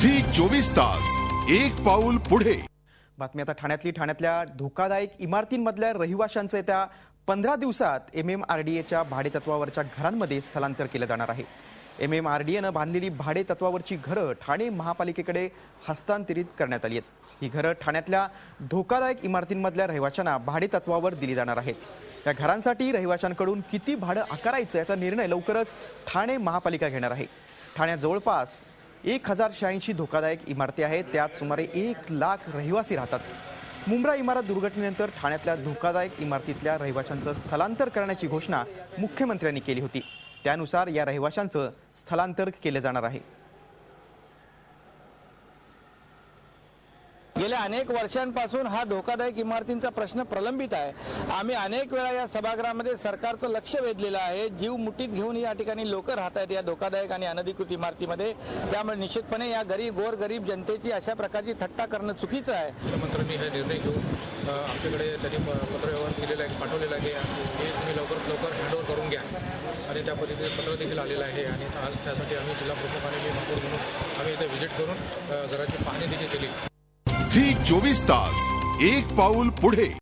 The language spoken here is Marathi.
झी 24 तास एक पाऊल पुढे। बातमी आता ठाण्यातल्या धोकादायक इमारतींमधल्या रहिवाशांचं येत्या 15 दिवसात MMRDAच्या भाडेतत्वावरच्या घरांमध्ये स्थलांतर केलं जाणार आहे। MMRDAनं बांधलेली भाडेतत्वावरची घरं ठाणे महापालिकेकडे हस्तांतरित करण्यात आली आहेत। ही घरं ठाण्यातल्या धोकादायक इमारतींमधल्या रहिवाशांना भाडेतत्वावर दिली जाणार आहेत। त्या घरांसाठी रहिवाशांकडून किती भाडं आकारायचं याचा निर्णय लवकरच ठाणे महापालिका घेणार आहे। ठाण्यात जवळपास 1086 धोकादायक इमारती आहेत, त्यात सुमारे 1 लाख रहिवासी राहतात। मुंब्रा इमारत दुर्घटनेनंतर ठाण्यातल्या धोकादायक इमारतीतल्या रहिवाशांचं स्थलांतर करण्याची घोषणा मुख्यमंत्र्यांनी केली होती। त्यानुसार या रहिवाशांचं स्थलांतर केलं जाणार आहे। गेल्या अनेक वर्षांपासून हा धोकादायक इमारतींचा प्रश्न प्रलंबित आहे। आम्ही अनेक वेळा या सभागृहामध्ये सरकारचं लक्ष वेधलेलं आहे। जीव मुठीत घेऊन या ठिकाणी लोक राहत आहेत या धोकादायक आणि अनधिकृत इमारतीमध्ये। त्यामुळे निश्चितपणे या गोरगरीब जनतेची अशा प्रकारची थट्टा करणं चुकीचं आहे। मुख्यमंत्र्यांनी हे निर्णय घेऊन आमच्याकडे त्यांनी पत्रव्यवहार केलेलं आहे, पाठवलेलं आहे हे तुम्ही लवकरात लवकर हँडओव्हर करून घ्या आणि त्या पद्धतीने पत्र देखील आलेलं आहे। आणि आज त्यासाठी आम्ही जिल्हा प्रमुखाने मी महापौर म्हणून आम्ही इथे व्हिजिट करून घराची पाहणी देखील केली। झी 24 तास एक पाऊल पुढे।